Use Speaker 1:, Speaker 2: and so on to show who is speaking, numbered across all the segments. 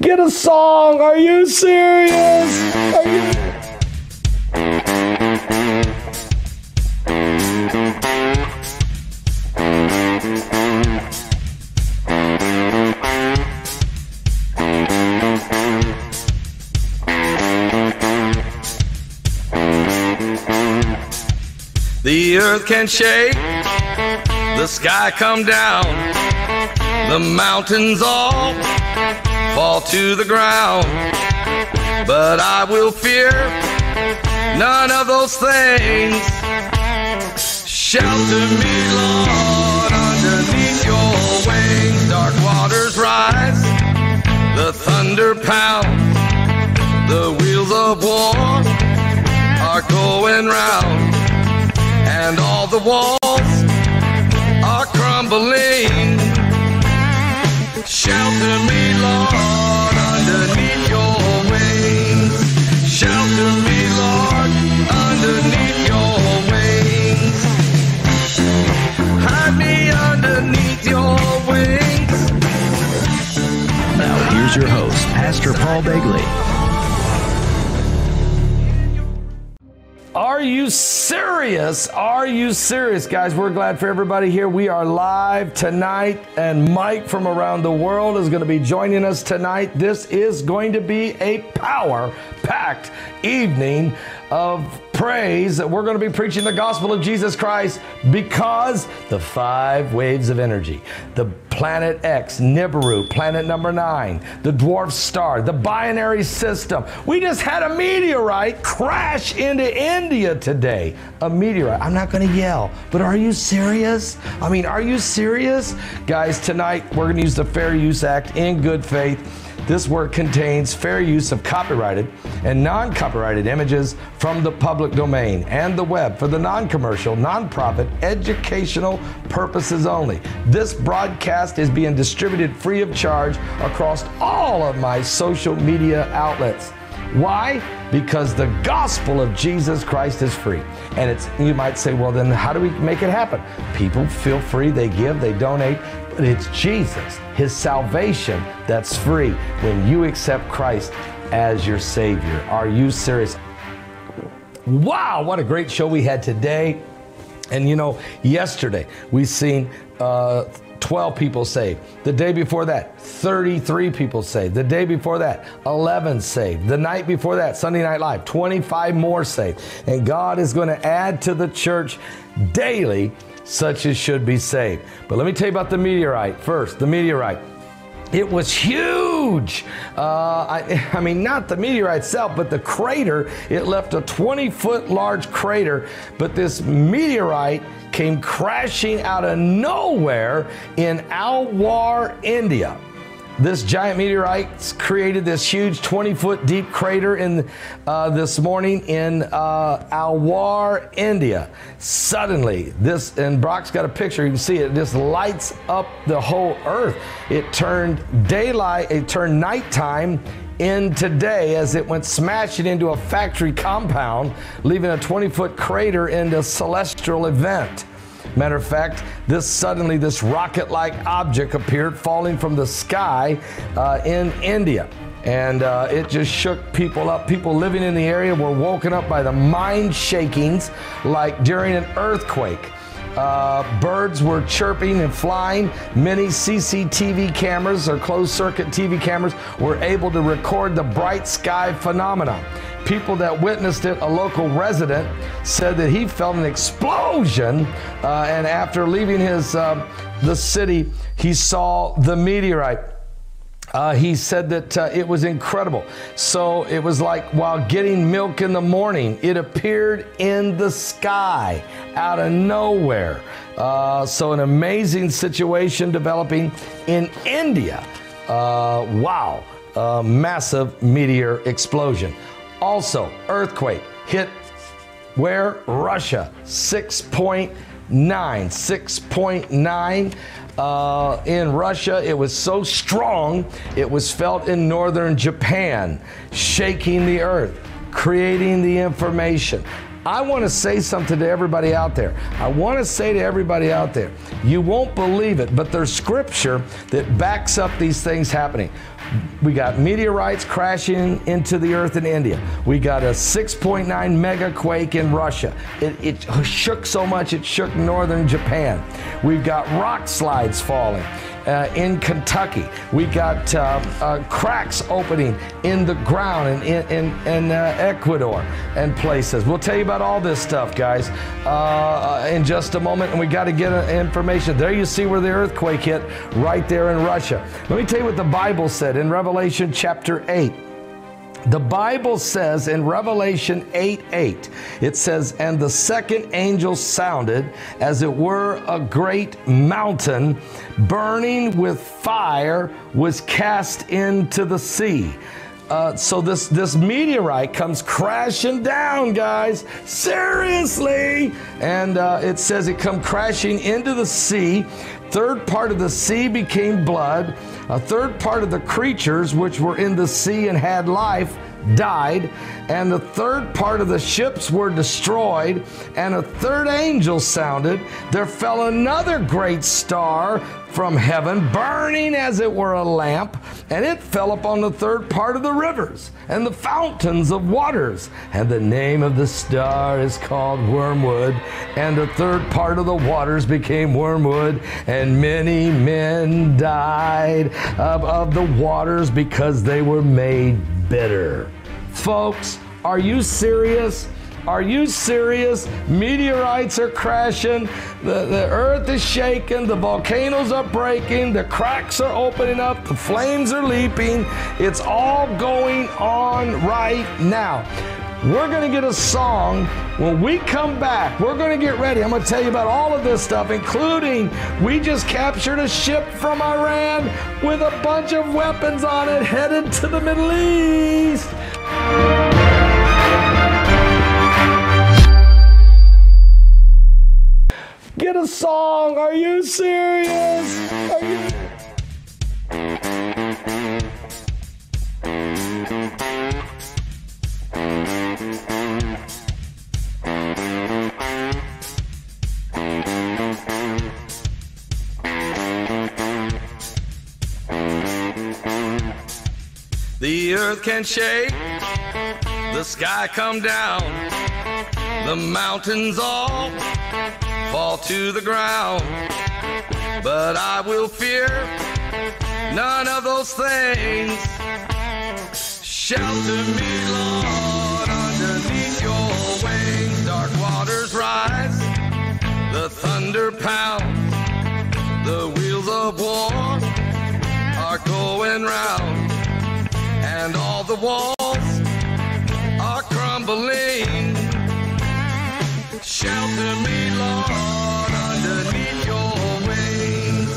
Speaker 1: Get a song. Are you serious? Are you...
Speaker 2: The earth can shake, the sky come down, the mountains all fall to the ground. But I will fear none of those things. Shelter me, Lord, underneath your wings. Dark waters rise, the thunder pounds, the wheels of war are going round, and all the walls are crumbling. Shelter me, Lord, underneath your wings. Shelter me, Lord, underneath your wings. Hide me underneath your wings.
Speaker 3: Now here's your host, Pastor Paul Begley.
Speaker 1: Are you serious? Are you serious? Guys, we're glad for everybody here. We are live tonight, and Mike from around the world is going to be joining us tonight. This is going to be a power-packed evening of praise. We're going to be preaching the gospel of Jesus Christ because the 5 waves of energy, the Planet X, Nibiru, planet number 9, the dwarf star, the binary system. We just had a meteorite crash into India today. A meteorite. I'm not going to yell, but are you serious? I mean, are you serious? Guys, tonight we're going to use the Fair Use Act in good faith. This work contains fair use of copyrighted and non-copyrighted images from the public domain and the web for the non-commercial, non-profit, educational purposes only. This broadcast is being distributed free of charge across all of my social media outlets. Why? Because the gospel of Jesus Christ is free. And it's, you might say, well, then how do we make it happen? People feel free, they give, they donate, but it's Jesus, his salvation, that's free when you accept Christ as your Savior. Are you serious? Wow, what a great show we had today. And you know, yesterday we seen 12 people saved. The day before that, 33 people saved. The day before that, 11 saved. The night before that, Sunday Night Live, 25 more saved. And God is going to add to the church daily such as should be saved. But let me tell you about the meteorite first. The meteorite. It was huge. I mean, not the meteorite itself, but the crater. It left a 20-foot large crater, but this meteorite came crashing out of nowhere in Aurora, India. This giant meteorite created this huge 20-foot deep crater in this morning in Aurora, India. Suddenly, this, and Brock's got a picture, you can see it, just lights up the whole earth. It turned daylight, it turned nighttime into day as it went smashing into a factory compound, leaving a 20-foot crater into a celestial event. Matter of fact, this rocket-like object appeared falling from the sky in India. And it just shook people up. People living in the area were woken up by the mind shakings like during an earthquake. Birds were chirping and flying. Many CCTV cameras or closed-circuit TV cameras were able to record the bright sky phenomenon. People that witnessed it, a local resident, said that he felt an explosion, and after leaving the city, he saw the meteorite. He said that it was incredible. So it was like while getting milk in the morning, it appeared in the sky out of nowhere. So an amazing situation developing in India. Wow, massive meteor explosion. Also, earthquake hit where? Russia, 6.9. 6.9 in Russia. It was so strong, it was felt in northern Japan, shaking the earth, creating the information. I want to say something to everybody out there. I want to say to everybody out there, you won't believe it, but there's scripture that backs up these things happening. We got meteorites crashing into the earth in India. We got a 6.9 mega quake in Russia. It shook so much it shook northern Japan. We've got rock slides falling in Kentucky. We got cracks opening in the ground in Ecuador and places. We'll tell you about all this stuff, guys, in just a moment, and we got to get information. There you see where the earthquake hit, right there in Russia. Let me tell you what the Bible said in Revelation chapter 8. The Bible says in Revelation 8:8, it says, "And the second angel sounded, as it were a great mountain, burning with fire, was cast into the sea." So this meteorite comes crashing down, guys. Seriously. And it says it come crashing into the sea. Third part of the sea became blood. A third part of the creatures which were in the sea and had life died, and the third part of the ships were destroyed, and a third angel sounded. There fell another great star from heaven, burning as it were a lamp, and it fell upon the third part of the rivers and the fountains of waters. And the name of the star is called Wormwood, and the third part of the waters became wormwood, and many men died of the waters because they were made bitter. Folks, are you serious? Are you serious? Meteorites are crashing, the earth is shaking, the volcanoes are breaking, the cracks are opening up, the flames are leaping. It's all going on right now. We're going to get a song. When we come back, we're going to get ready. I'm going to tell you about all of this stuff, including we just captured a ship from Iran with a bunch of weapons on it headed to the Middle East. Get a song. Are you serious? Are you...
Speaker 2: The earth can shake, the sky come down, the mountains all fall to the ground. But I will fear none of those things. Shelter me, Lord, underneath your wings. Dark waters rise, the thunder pounds, the wheels of war are going round, and all the walls are crumbling. Shelter me, Lord, underneath your wings.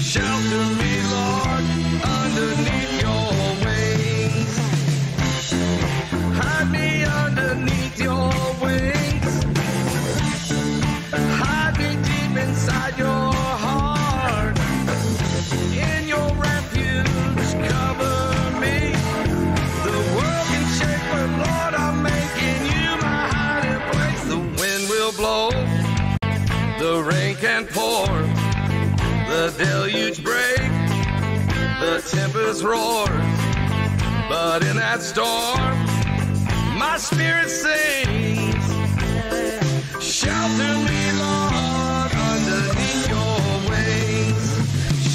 Speaker 2: Shelter me, Lord, underneath your wings. Hide me underneath your wings. Hide me deep inside your heart. In your refuge, cover me. The world can shake, but Lord, I'm making you my hiding place. The wind will blow, the rain can pour, the deluge break, the tempest roars. But in that storm, my spirit sings. Shelter me, Lord, underneath your wings.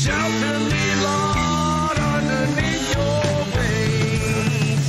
Speaker 2: Shelter me, Lord, underneath your wings.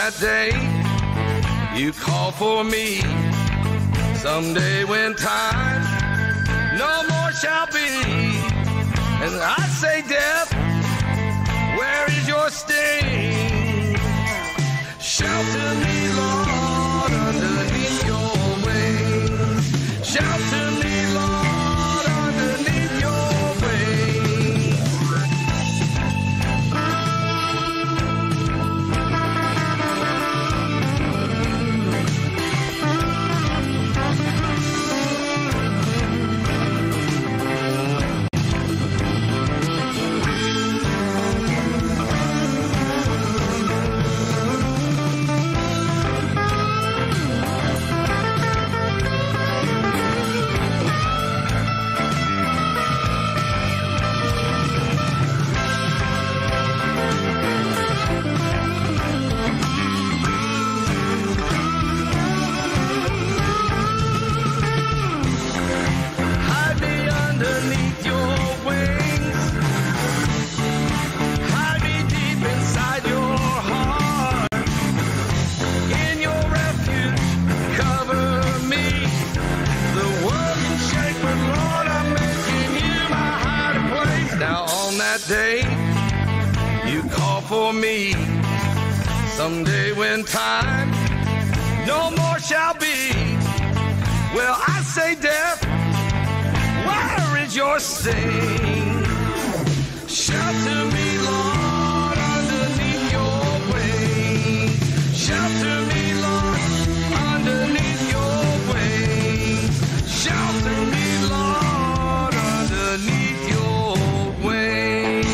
Speaker 2: that day you call for me, someday when time no more shall be, and I say, death, where is your sting? Shelter me, Lord, underneath your wings. Shelter me, Lord, underneath your wings. Day you call for me, someday when time no more shall be, well, I say, death, where is your sting? Shelter me, Lord, underneath your wings. Shelter me, Lord, underneath your wings. Shelter me, Lord, underneath your wings.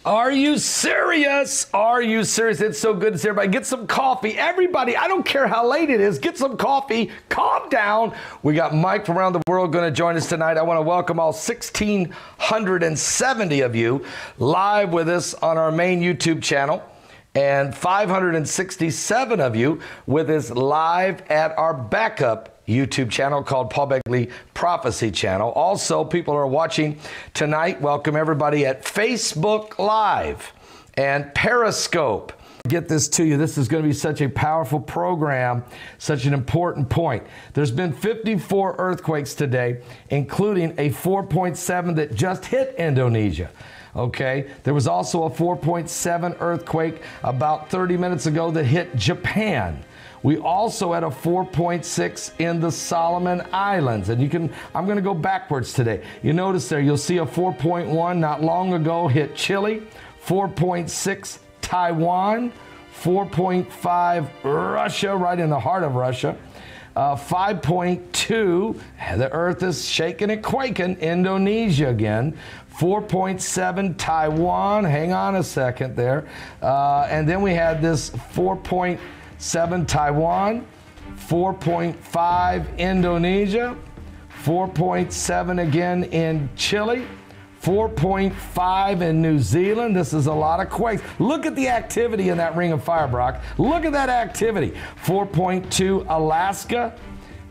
Speaker 1: Are you serious? Are you serious? It's so good to see everybody. Get some coffee. Everybody, I don't care how late it is. Get some coffee. Calm down. We got Mike from around the world going to join us tonight. I want to welcome all 1,670 of you live with us on our main YouTube channel, and 567 of you with us live at our backup YouTube channel called Paul Begley Prophecy Channel. Also, people are watching tonight. Welcome everybody at Facebook Live and Periscope. Get this to you. This is going to be such a powerful program, such an important point. There's been 54 earthquakes today, including a 4.7 that just hit Indonesia. Okay, there was also a 4.7 earthquake about 30 minutes ago that hit Japan. We also had a 4.6 in the Solomon Islands. And I'm going to go backwards today. You notice there, you'll see a 4.1 not long ago hit Chile, 4.6 Taiwan, 4.5 Russia, right in the heart of Russia, 5.2, the earth is shaking and quaking, Indonesia again, 4.7 Taiwan, hang on a second there, and then we had this 4.7 Taiwan, 4.5 Indonesia, 4.7 again in Chile, 4.5 in New Zealand. This is a lot of quakes. Look at the activity in that ring of fire, Brock. Look at that activity. 4.2 Alaska.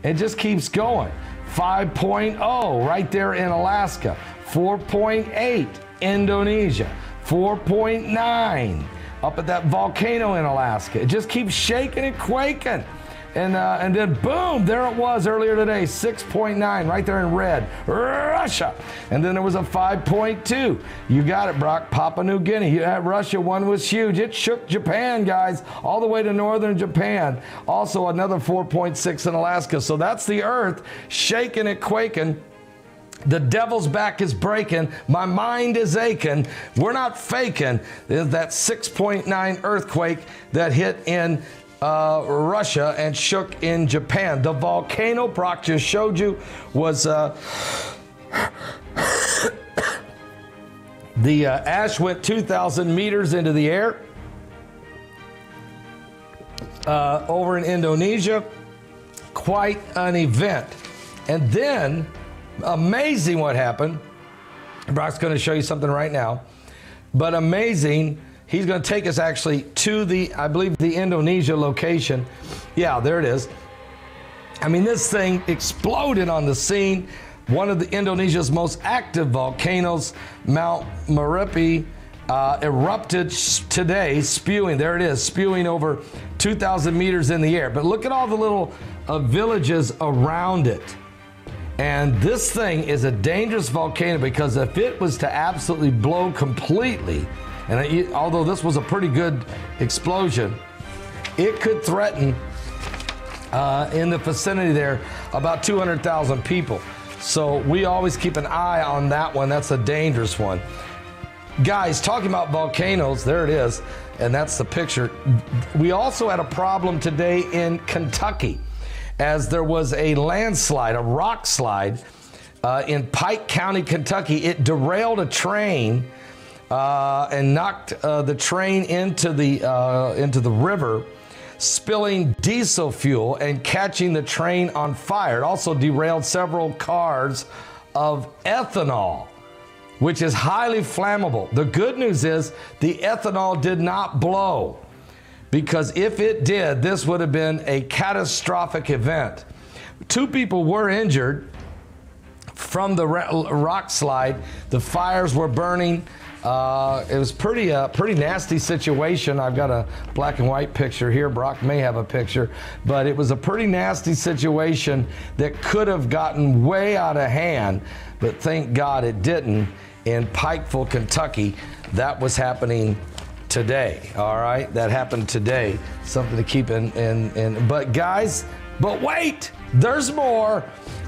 Speaker 1: It just keeps going. 5.0 right there in Alaska. 4.8 Indonesia. 4.9 up at that volcano in Alaska. It just keeps shaking and quaking. And then boom, there it was earlier today, 6.9 right there in red, Russia. And then there was a 5.2. You got it, Brock, Papua New Guinea. Russia one was huge. It shook Japan, guys, all the way to northern Japan. Also another 4.6 in Alaska. So that's the earth shaking and quaking. The devil's back is breaking. My mind is aching. We're not faking. There's that 6.9 earthquake that hit in Russia and shook in Japan. The volcano Brock just showed you was the ash went 2,000 meters into the air over in Indonesia. Quite an event. And then, amazing what happened. Brock's going to show you something right now. But amazing, He's going to take us actually to the, I believe, the Indonesia location. Yeah, there it is. I mean, this thing exploded on the scene. One of the Indonesia's most active volcanoes, Mount Merapi, erupted today, spewing, there it is, spewing over 2,000 meters in the air. But look at all the little villages around it. And this thing is a dangerous volcano because if it was to absolutely blow completely, and although this was a pretty good explosion, it could threaten in the vicinity there about 200,000 people. So we always keep an eye on that one. That's a dangerous one. Guys, talking about volcanoes, there it is, and that's the picture. We also had a problem today in Kentucky as there was a landslide, a rock slide in Pike County, Kentucky. It derailed a train and knocked the train into the river, spilling diesel fuel and catching the train on fire. It also derailed several cars of ethanol, which is highly flammable. The good news is the ethanol did not blow, because if it did, this would have been a catastrophic event. 2 people were injured from the rock slide. The fires were burning. It was pretty nasty situation. I've got a black and white picture here. Brock may have a picture, but it was a pretty nasty situation that could have gotten way out of hand, but thank God it didn't. In Pikeville, Kentucky, that was happening today. All right, that happened today. Something to keep in. But guys, but wait, there's more.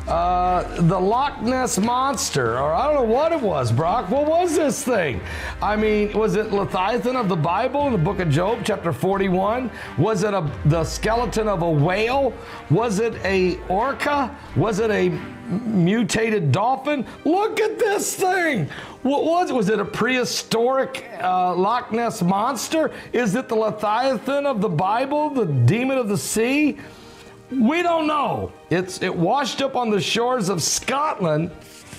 Speaker 1: The Loch Ness Monster, or I don't know what it was, Brock. What was this thing? I mean, was it Leviathan of the Bible in the book of Job, chapter 41? Was it the skeleton of a whale? Was it a orca? Was it a mutated dolphin? Look at this thing. What was it? Was it a prehistoric Loch Ness Monster? Is it the Leviathan of the Bible, the demon of the sea? We don't know. It washed up on the shores of Scotland,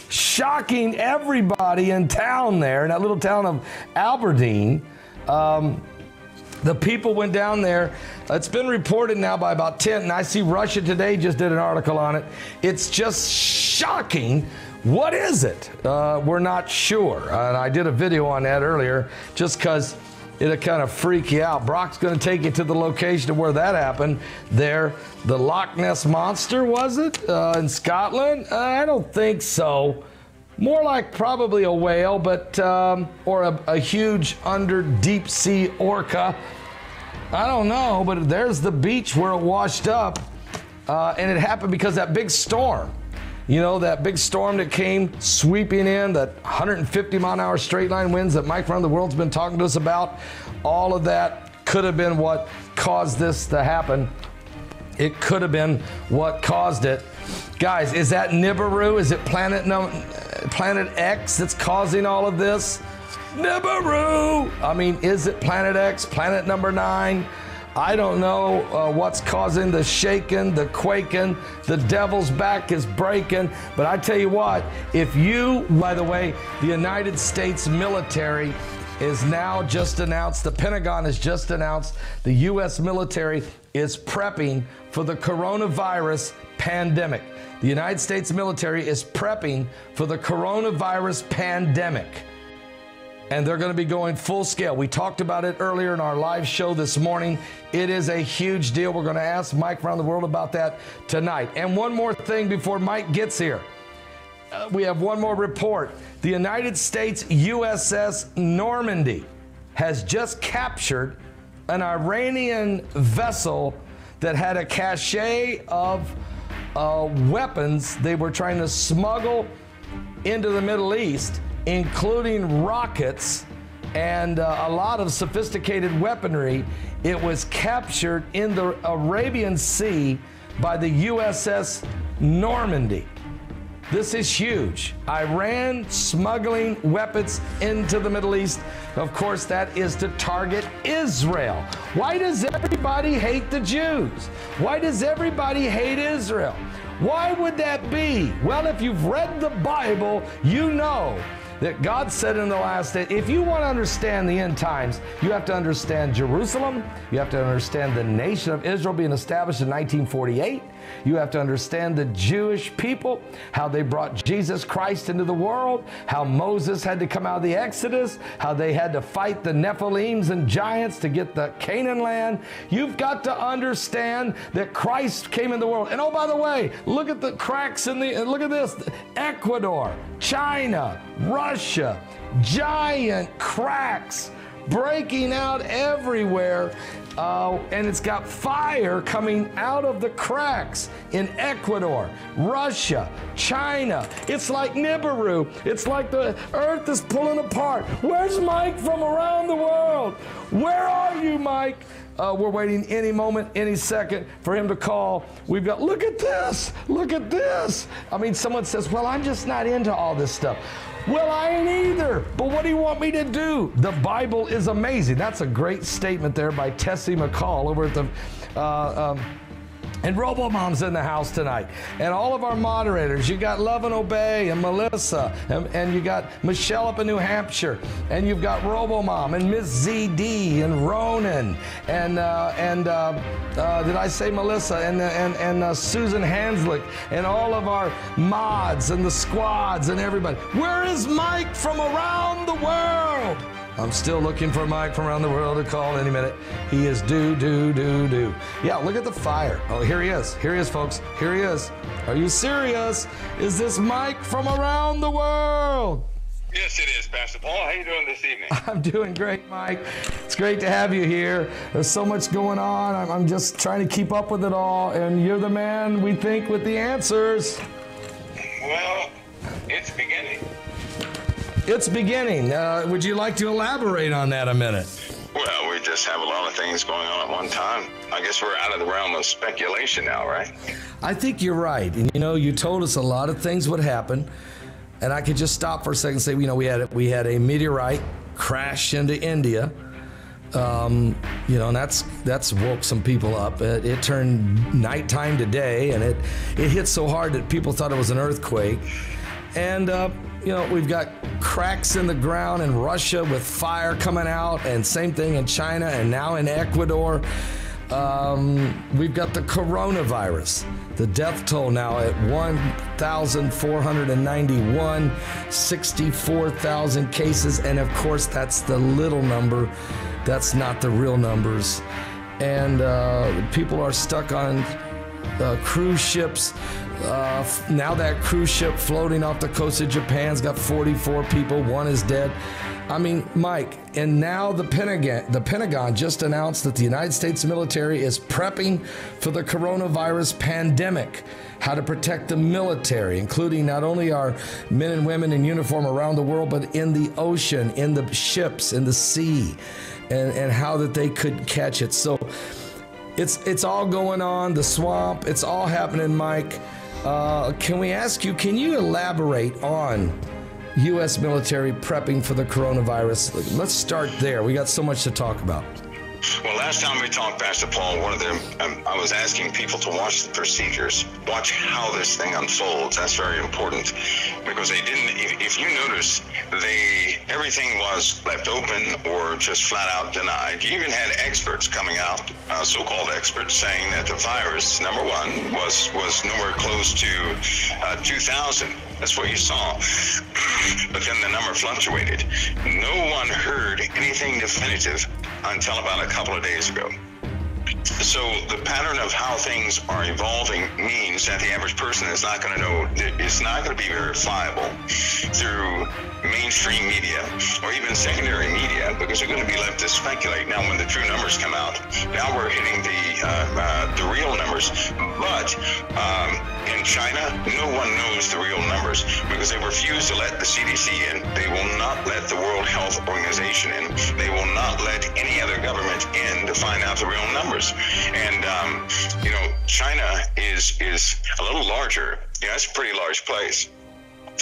Speaker 1: shocking everybody in town there, in that little town of Aberdeen. The people went down there. It's been reported now by about 10, and I see Russia Today just did an article on it. It's just shocking. What is it? We're not sure. And I did a video on that earlier just because it'll kind of freak you out. Brock's going to take you to the location of where that happened. There, the Loch Ness Monster, was it? In Scotland? I don't think so. More like probably a whale, but or a huge under deep sea orca. I don't know, but there's the beach where it washed up. And it happened because that big storm. You know, that big storm that came sweeping in, that 150-mile-an-hour straight line winds that Mike from the World's been talking to us about, all of that could have been what caused this to happen. It could have been what caused it. Guys, is that Nibiru? Is it Planet X that's causing all of this? Nibiru! I mean, is it Planet X, planet number 9? I don't know what's causing the shaking, the quaking, the devil's back is breaking, but I tell you what, if you, by the way, the United States military is now just announced, the Pentagon has just announced the U.S. military is prepping for the coronavirus pandemic. The United States military is prepping for the coronavirus pandemic. And they're going to be going full scale. We talked about it earlier in our live show this morning. It is a huge deal. We're going to ask Mike around the world about that tonight. And one more thing before Mike gets here. We have one more report. The United States USS Normandy has just captured an Iranian vessel that had a cache of weapons they were trying to smuggle into the Middle East, including rockets and a lot of sophisticated weaponry. It was captured in the Arabian Sea by the USS Normandy. This is huge. Iran smuggling weapons into the Middle East. Of course, that is to target Israel. Why does everybody hate the Jews? Why does everybody hate Israel? Why would that be? Well, if you've read the Bible, you know that God said in the last day, if you want to understand the end times, you have to understand Jerusalem. You have to understand the nation of Israel being established in 1948. You have to understand the Jewish people, how they brought Jesus Christ into the world, how Moses had to come out of the Exodus, how they had to fight the Nephilims and giants to get the Canaan land. You've got to understand that Christ came in the world. And oh, by the way, look at the cracks in the, look at this, Ecuador, China, Russia, giant cracks breaking out everywhere. And it's got fire coming out of the cracks in Ecuador, Russia, China. It's like Nibiru. It's like the earth is pulling apart. Where's Mike from around the world? Where are you, Mike? We're waiting any moment, any second for him to call. We've got, look at this, look at this. I mean, someone says, well, I'm just not into all this stuff. Well, I ain't either, but what do you want me to do? The Bible is amazing. That's a great statement there by Tessie McCall over at the, and RoboMom's in the house tonight. And all of our moderators, you got Love and Obey and Melissa, and you got Michelle up in New Hampshire, and you've got RoboMom and Miss ZD and Ronan, and did I say Melissa? And Susan Hanslick, and all of our mods and the squads and everybody. Where is Mike from around the world? I'm still looking for Mike from around the world to call any minute. He is due. Yeah, look at the fire. Oh, here he is. Here he is, folks. Here he is. Are you serious? Is this Mike from around the world?
Speaker 4: Yes, it is, Pastor Paul. How are you doing this evening?
Speaker 1: I'm doing great, Mike. It's great to have you here. There's so much going on. I'm just trying to keep up with it all, and you're the man, we think, with the answers.
Speaker 4: Well, it's beginning.
Speaker 1: It's beginning. Would you like to elaborate on that a minute?
Speaker 4: Well, we just have a lot of things going on at one time. I guess we're out of the realm of speculation now, right?
Speaker 1: I think you're right. And you know, you told us a lot of things would happen. And I could just stop for a second and say, you know, we had a meteorite crash into India. You know, and that's woke some people up. It turned nighttime to day, and it hit so hard that people thought it was an earthquake. And you know, we've got cracks in the ground in Russia with fire coming out, and same thing in China, and now in Ecuador. We've got the coronavirus. The death toll now at 1,491, 64,000 cases, and of course that's the little number. That's not the real numbers. And people are stuck on cruise ships. Now that cruise ship floating off the coast of Japan's got 44 people, one is dead. I mean, Mike, and now the Pentagon just announced that the United States military is prepping for the coronavirus pandemic, how to protect the military, including not only our men and women in uniform around the world, but in the ocean, in the ships, in the sea, and how that they could catch it. So it's all going on, the swamp, it's all happening, Mike. Can we ask you, can you elaborate on U.S. military prepping for the coronavirus? Let's start there. We got so much to talk about.
Speaker 4: Well, last time we talked, Pastor Paul, one of them, I was asking people to watch the procedures, watch how this thing unfolds. That's very important, because they didn't. If you notice, everything was left open or just flat out denied. You even had experts coming out, so-called experts, saying that the virus, number one, was nowhere close to 2,000. That's what you saw. But then the number fluctuated. No one heard anything definitive until about a couple of days ago. So the pattern of how things are evolving means that the average person is not going to know, it's not going to be verifiable through mainstream media or even secondary media, because they're going to be left to speculate. Now, when the true numbers come out, now we're hitting the real numbers. But in China, no one knows the real numbers because they refuse to let the CDC in. They will not let the World Health Organization in. They will not let any other government in to find out the real numbers. And you know, China is a little larger. You know, it's a pretty large place.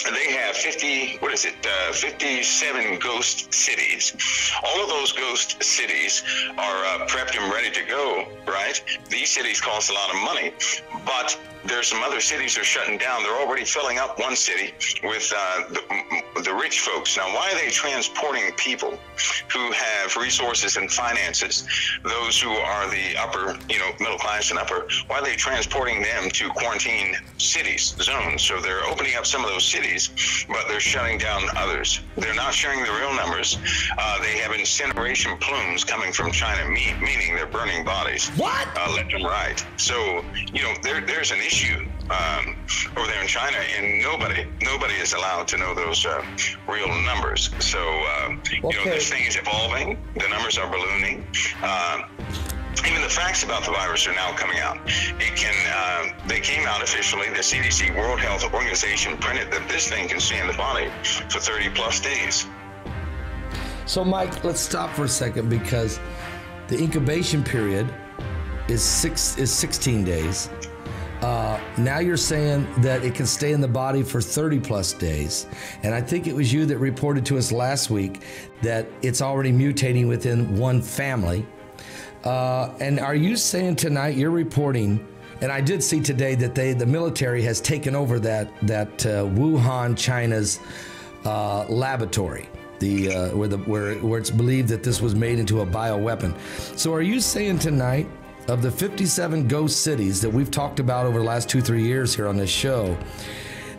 Speaker 4: And they have 57 ghost cities. All of those ghost cities are prepped and them ready to go, right? These cities cost a lot of money, but there's some other cities that are shutting down. They're already filling up one city with the rich folks. Now, why are they transporting people who have resources and finances, those who are the upper, middle class and upper, why are they transporting them to quarantine cities, zones? So they're opening up some of those cities, but they're shutting down others. They're not sharing the real numbers. They have incineration plumes coming from China, meaning they're burning bodies.
Speaker 1: What?
Speaker 4: Left and right. So, there's an issue over there in China, and nobody is allowed to know those real numbers. So, this thing is evolving. The numbers are ballooning. Even the facts about the virus are now coming out. They came out officially. The CDC, World Health Organization, printed that this thing can stay in the body for 30 plus days.
Speaker 1: So, Mike, let's stop for a second, because the incubation period is 16 days. Now you're saying that it can stay in the body for 30 plus days. And I think it was you that reported to us last week that it's already mutating within one family. And are you saying tonight you're reporting, and I did see today that the military has taken over that Wuhan, China's laboratory, where it's believed that this was made into a bioweapon. So are you saying tonight, of the 57 ghost cities that we've talked about over the last 2-3 years here on this show,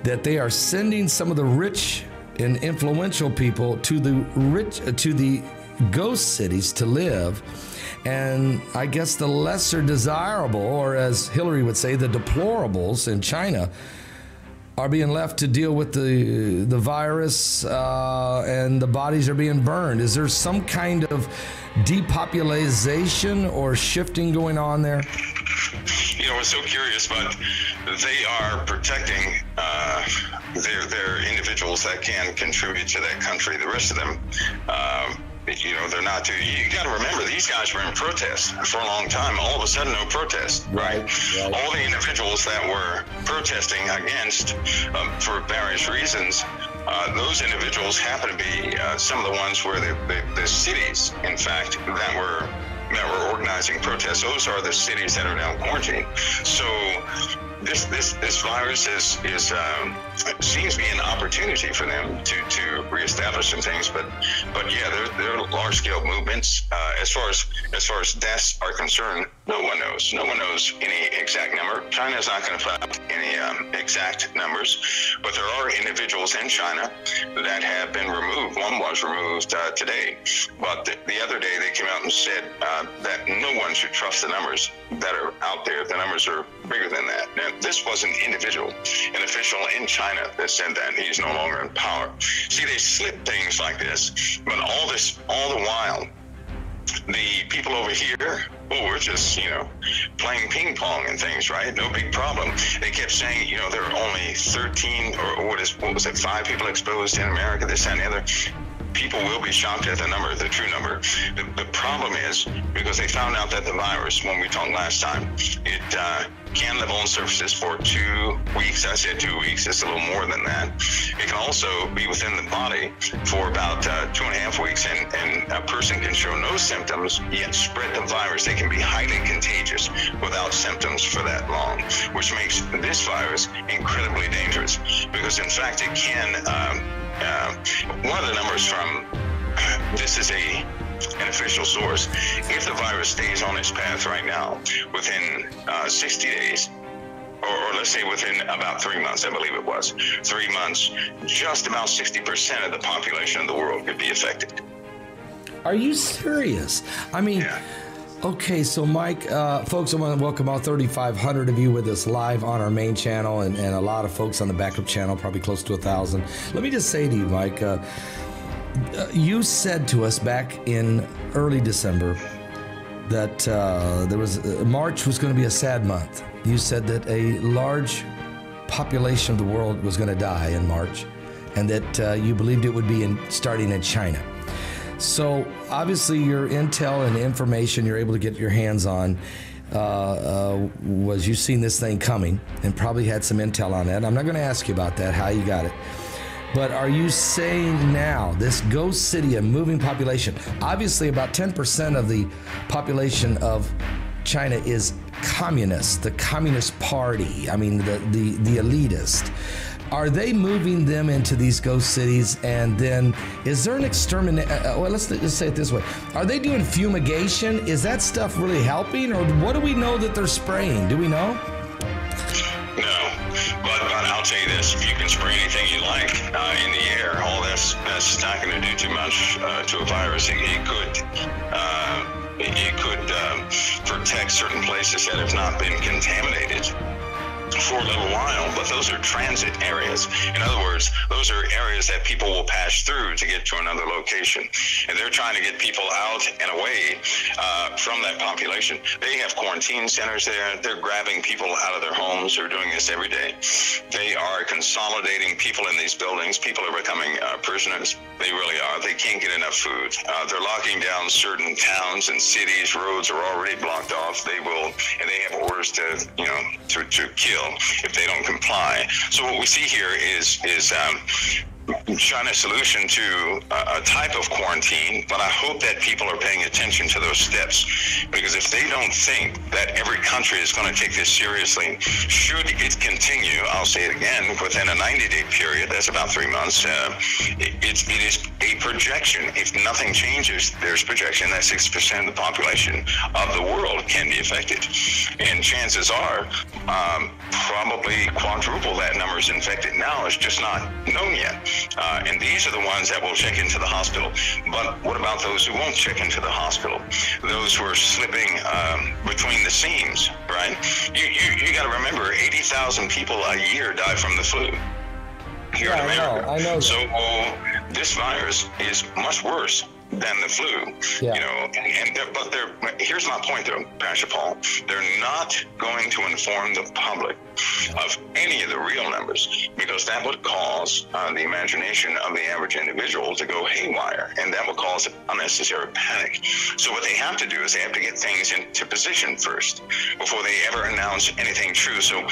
Speaker 1: that they are sending some of the rich and influential people to the ghost cities to live, and I guess the lesser desirable, or as Hillary would say, the deplorables in China, are being left to deal with the virus, and the bodies are being burned? Is there some kind of depopulation or shifting going on there?
Speaker 4: We're so curious, but they are protecting their individuals that can contribute to that country. The rest of them, they're not too. You got to remember, these guys were in protest for a long time. All of a sudden, no protest, right? All the individuals that were protesting against, for various reasons, those individuals happen to be some of the ones where the cities, in fact, that were organizing protests. Those are the cities that are now quarantined. So this virus seems to be an opportunity for them to reestablish some things. But yeah, there are large scale movements. As far as deaths are concerned, no one knows. No one knows any exact number. China is not going to put out any exact numbers, but there are individuals in China that have been removed. One was removed today, but the other day they came out and said that no one should trust the numbers that are out there. The numbers are bigger than that. Now, this was an individual, an official in China that said that. He's no longer in power. See, they slip things like this, but all the while, the people over here, we're just, playing ping pong and things, right? No big problem. They kept saying, there are only 13 or what was it, 5 people exposed in America, this, that, and the other. People will be shocked at the true number. The problem is, because they found out that the virus, when we talked last time, it can live on surfaces for 2 weeks. I said 2 weeks. It's a little more than that. It can also be within the body for about 2.5 weeks, and a person can show no symptoms, yet spread the virus. They can be highly contagious without symptoms for that long, which makes this virus incredibly dangerous, because in fact it can one of the numbers from this is an official source. If the virus stays on its path right now, within 60 days, or let's say within about 3 months, I believe it was 3 months, just about 60% of the population of the world could be affected.
Speaker 1: Are you serious? I mean, yeah. Okay, so Mike, folks, I want to welcome all 3,500 of you with us live on our main channel, and a lot of folks on the backup channel, probably close to 1,000. Let me just say to you, Mike, you said to us back in early December that March was going to be a sad month. You said that a large population of the world was going to die in March, and that you believed it would be starting in China. So obviously your intel and information you're able to get your hands on was you've seen this thing coming and probably had some intel on that. I'm not going to ask you about that, how you got it. But are you saying now this ghost city, a moving population, obviously about 10% of the population of China is communist, the Communist Party, I mean the elitist. Are they moving them into these ghost cities? And then is there an exterminate? Well, let's just say it this way. Are they doing fumigation? Is that stuff really helping? Or what do we know that they're spraying? Do we know?
Speaker 4: No, but I'll tell you this: if you can spray anything you like in the air, all that's not going to do too much to a virus. It could protect certain places that have not been contaminated for a little while, but those are transit areas. In other words, those are areas that people will pass through to get to another location, and they're trying to get people out and away from that population. They have quarantine centers there. They're grabbing people out of their homes. They're doing this every day. They are consolidating people in these buildings. People are becoming prisoners. They really are. They can't get enough food. They're locking down certain towns and cities. Roads are already blocked off. They have orders to kill if they don't comply. So what we see here is China's solution to a type of quarantine, but I hope that people are paying attention to those steps, because if they don't think that every country is going to take this seriously, should it continue, I'll say it again, within a 90-day period, that's about 3 months, it is a projection. If nothing changes, there's projection that 6% of the population of the world can be affected. And chances are probably quadruple that number is infected now. It's just not known yet. And these are the ones that will check into the hospital. But what about those who won't check into the hospital? Those who are slipping between the seams, right? You got to remember, 80,000 people a year die from the flu here in America.
Speaker 1: I know.
Speaker 4: So this virus is much worse than the flu, but here's my point though, Pastor Paul, they're not going to inform the public of any of the real numbers, because that would cause the imagination of the average individual to go haywire, and that would cause unnecessary panic. So what they have to do is they have to get things into position first before they ever announce anything true. So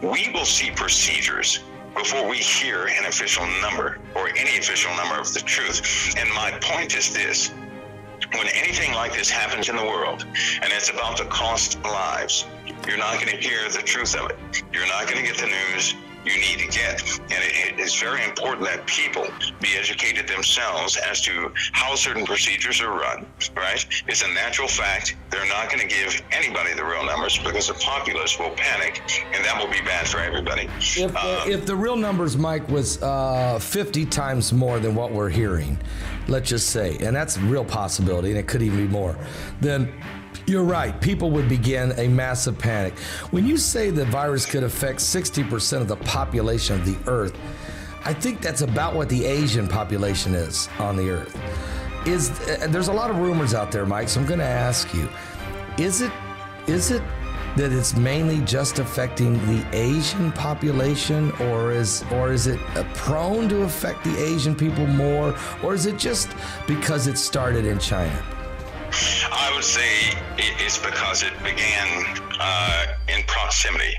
Speaker 4: we will see procedures before we hear an official number or any official number of the truth. And my point is this: when anything like this happens in the world, and it's about to cost lives, you're not going to hear the truth of it. You're not going to get the news you need to get. And it is very important that people be educated themselves as to how certain procedures are run, right? It's a natural fact. They're not going to give anybody the real numbers, because the populace will panic, and that will be bad for everybody.
Speaker 1: If the real numbers, Mike, was 50 times more than what we're hearing, let's just say, and that's a real possibility, and it could even be more, then you're right, people would begin a massive panic. When you say the virus could affect 60% of the population of the Earth, I think that's about what the Asian population is on the Earth. There's a lot of rumors out there, Mike, so I'm going to ask you, is it that it's mainly just affecting the Asian population, or is it prone to affect the Asian people more, or is it just because it started in China?
Speaker 4: I would say it's because it began in proximity,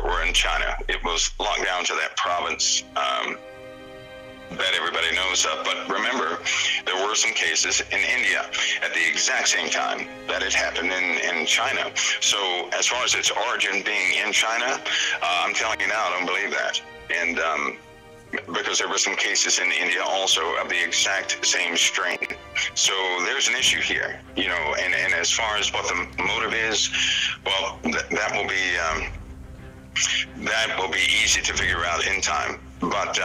Speaker 4: or in China. It was locked down to that province that everybody knows of. But remember, there were some cases in India at the exact same time that it happened in China. So as far as its origin being in China, I'm telling you now, I don't believe that. And because there were some cases in India also of the exact same strain. So there's an issue here, and as far as what the motive is, well, that will be easy to figure out in time. But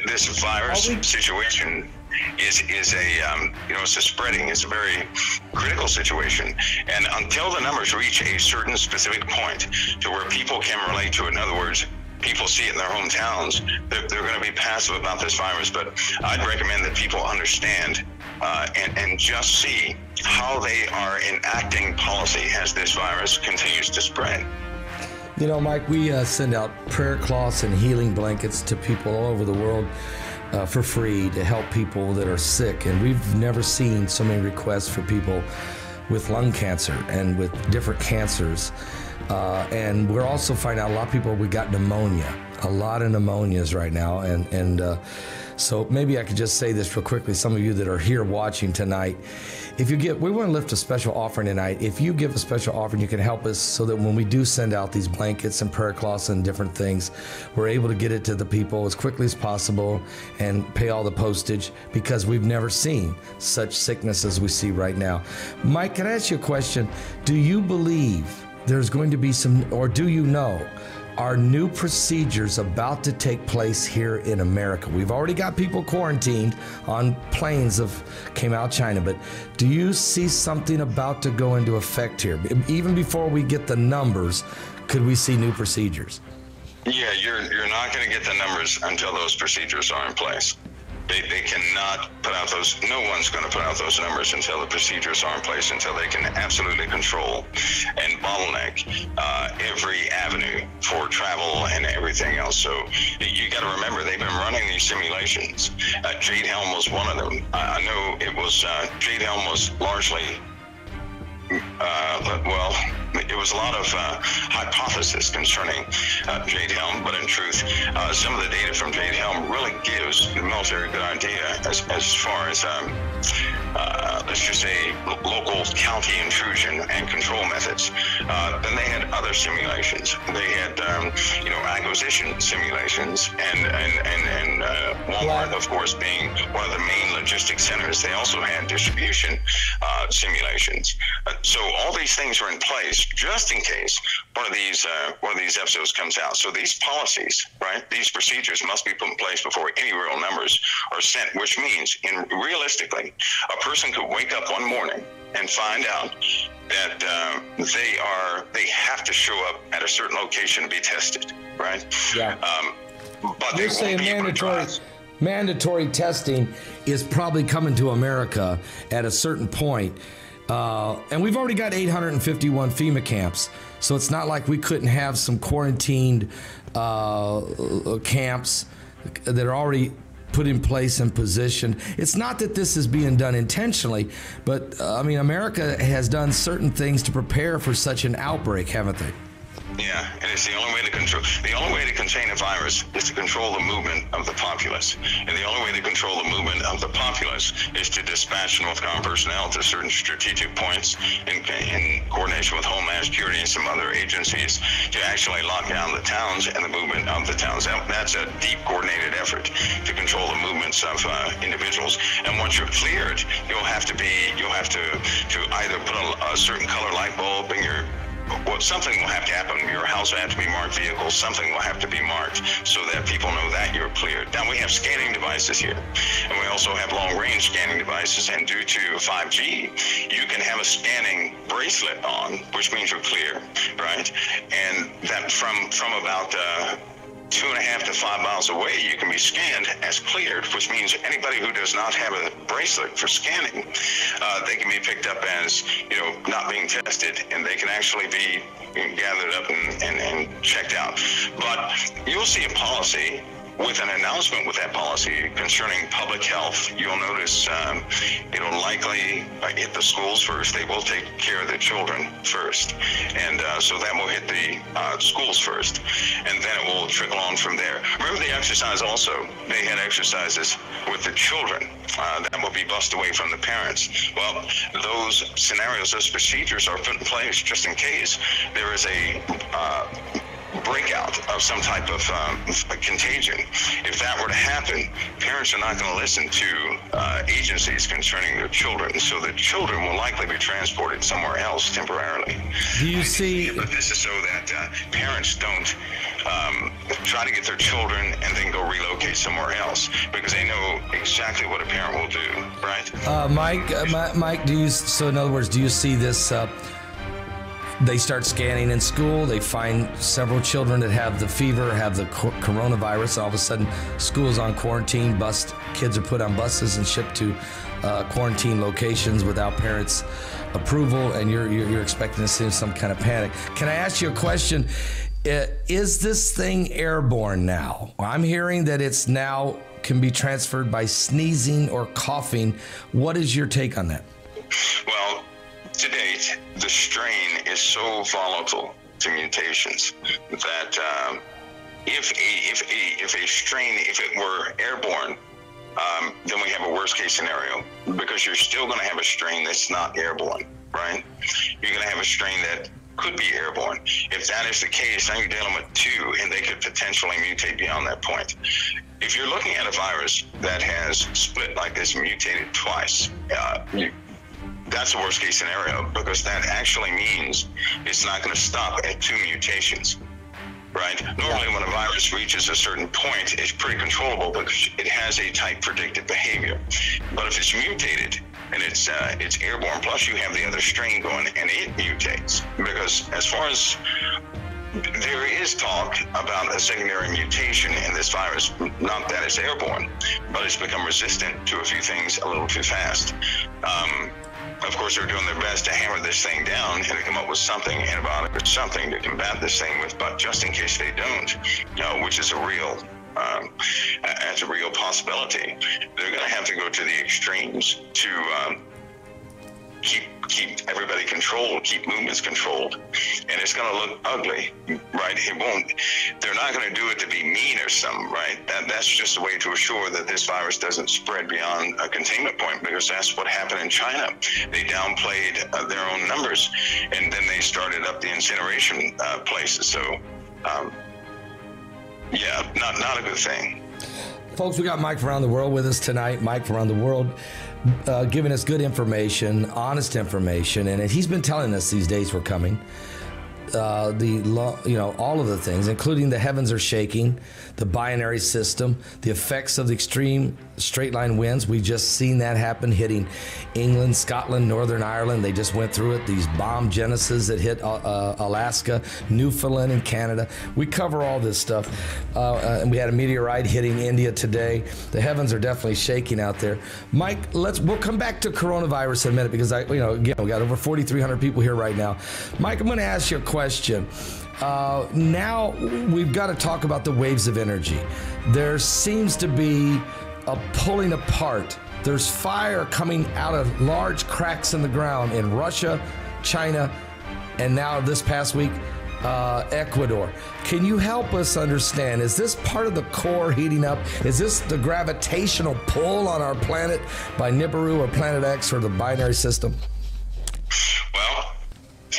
Speaker 4: this virus situation is it's a spreading, it's a very critical situation. And until the numbers reach a certain specific point to where people can relate to it, in other words, people see it in their hometowns, they're going to be passive about this virus. But I'd recommend that people understand and just see how they are enacting policy as this virus continues to spread.
Speaker 1: Mike, we send out prayer cloths and healing blankets to people all over the world for free to help people that are sick. And we've never seen so many requests for people with lung cancer and with different cancers. And we're also finding out a lot of people, we got pneumonia, a lot of pneumonias right now. And So maybe I could just say this real quickly. Some of you that are here watching tonight, if you we want to lift a special offering tonight. If you give a special offering, you can help us so that when we do send out these blankets and prayer cloths and different things, we're able to get it to the people as quickly as possible and pay all the postage, because we've never seen such sickness as we see right now. Mike, can I ask you a question? Do you believe there's going to be some, or do you know, are new procedures about to take place here in America? We've already got people quarantined on planes came out of China, but do you see something about to go into effect here? Even before we get the numbers, could we see new procedures?
Speaker 4: Yeah, you're not going to get the numbers until those procedures are in place. They cannot put out those, no one's going to put out those numbers until the procedures are in place, until they can absolutely control and bottleneck every avenue for travel and everything else. So you got to remember, they've been running these simulations. Jade Helm was one of them. I know it was, Jade Helm was largely, well, it was a lot of hypothesis concerning Jade Helm, but in truth, some of the data from Jade Helm really gives the military a good idea as far as, let's just say, local county intrusion and control methods. Then they had other simulations. They had, acquisition simulations, and Walmart, of course, being one of the main logistics centers. They also had distribution simulations. So all these things are in place just in case one of these episodes comes out. So these policies, right, these procedures must be put in place before any real numbers are sent, which means, realistically, a person could wake up one morning and find out that they have to show up at a certain location to be tested, right?
Speaker 1: Yeah.
Speaker 4: But
Speaker 1: you're saying mandatory testing is probably coming to America at a certain point. And we've already got 851 FEMA camps, so it's not like we couldn't have some quarantined camps that are already put in place and positioned. It's not that this is being done intentionally, but America has done certain things to prepare for such an outbreak, haven't they?
Speaker 4: Yeah, and it's the only way to control. The only way to contain a virus is to control the movement of the populace, and the only way to control the movement of the populace is to dispatch NORTHCOM personnel to certain strategic points in coordination with Homeland Security and some other agencies to actually lock down the towns and the movement of the towns. That's a deep coordinated effort to control the movements of individuals. And once you're cleared, you'll have to either put a certain color light bulb in your. Well, something will have to happen. Your house will have to be marked vehicles. Something will have to be marked so that people know that you're cleared. Now, we have scanning devices here, and we also have long-range scanning devices. And due to 5G, you can have a scanning bracelet on, which means you're clear, right? And that from about 2.5 to 5 miles away, you can be scanned as cleared, which means anybody who does not have a bracelet for scanning, they can be picked up as, not being tested, and they can actually be gathered up and checked out. But you'll see a policy with an announcement with that policy concerning public health. You'll notice it'll likely hit the schools first. They will take care of the children first. And so that will hit the schools first. And then it will trickle on from there. Remember the exercise also. They had exercises with the children. That will be bussed away from the parents. Well, those scenarios, those procedures are put in place just in case there is a breakout of some type of contagion. If that were to happen, parents are not going to listen to agencies concerning their children, so the children will likely be transported somewhere else temporarily.
Speaker 1: Do you see?
Speaker 4: But this is so that parents don't try to get their children and then go relocate somewhere else, because they know exactly what a parent will do, right?
Speaker 1: Mike, so in other words, do you see this? They start scanning in school. They find several children that have the fever, have the coronavirus. All of a sudden, school's on quarantine. Kids are put on buses and shipped to quarantine locations without parents' approval, and you're expecting to see some kind of panic. Can I ask you a question? Is this thing airborne now? I'm hearing that it's now can be transferred by sneezing or coughing. What is your take on that?
Speaker 4: Well, to date, the strain is so volatile to mutations that if a strain, if it were airborne, then we have a worst case scenario, because you're still going to have a strain that's not airborne, right? You're going to have a strain that could be airborne. If that is the case, now you're dealing with two, and they could potentially mutate beyond that point. If you're looking at a virus that has split like this, mutated twice, that's the worst case scenario, because that actually means it's not going to stop at two mutations, right? Normally when a virus reaches a certain point, it's pretty controllable because it has a type predicted behavior. But if it's mutated and it's airborne, plus you have the other strain going and it mutates, because as far as there is talk about a secondary mutation in this virus, not that it's airborne, but it's become resistant to a few things a little too fast. Of course, they're doing their best to hammer this thing down and to come up with something, antibiotic or something, to combat this thing with, but just in case they don't, which is a real possibility, they're going to have to go to the extremes to keep everybody controlled, keep movements controlled, and it's going to look ugly, right? It won't. They're not going to do it to be mean or something, right? That's just a way to assure that this virus doesn't spread beyond a containment point, because that's what happened in China. They downplayed their own numbers, and then they started up the incineration places. So, yeah, not a good thing.
Speaker 1: Folks, we got Mike from around the world with us tonight. Mike from around the world, giving us good information, honest information, and he's been telling us these days were coming. All of the things, including the heavens are shaking, the binary system, the effects of the extreme straight line winds. We just seen that happen, hitting England, Scotland, Northern Ireland. They just went through it. These bomb genesis that hit Alaska, Newfoundland, and Canada. We cover all this stuff. And we had a meteorite hitting India today. The heavens are definitely shaking out there. Mike, we'll come back to coronavirus in a minute, because again, we got over 4,300 people here right now. Mike, I'm going to ask you a question. Now we've got to talk about the waves of energy. There seems to be a pulling apart. There's fire coming out of large cracks in the ground in Russia, China, and now this past week, Ecuador. Can you help us understand, is this part of the core heating up? Is this the gravitational pull on our planet by Nibiru or Planet X or the binary system?
Speaker 4: Well,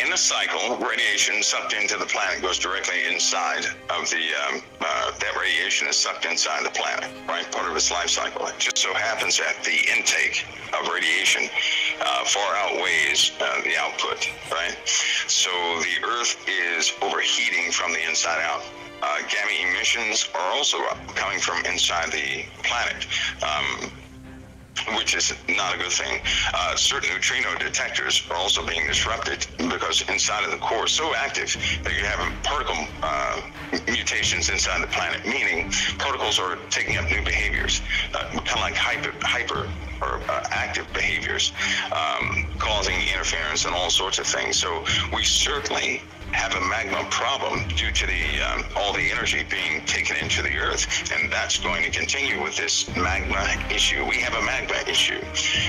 Speaker 4: in the cycle, radiation sucked into the planet goes directly inside of the, that radiation is sucked inside the planet, right? Part of its life cycle. It just so happens that the intake of radiation far outweighs the output, right? So the Earth is overheating from the inside out. Gamma emissions are also coming from inside the planet. Which is not a good thing. Certain neutrino detectors are also being disrupted because inside of the core is so active that you're having particle mutations inside the planet, meaning particles are taking up new behaviors, kind of like hyper or active behaviors, causing interference and all sorts of things. So we certainly have a magma problem due to all the energy being taken into the Earth, and that's going to continue with this magma issue. We have a magma issue.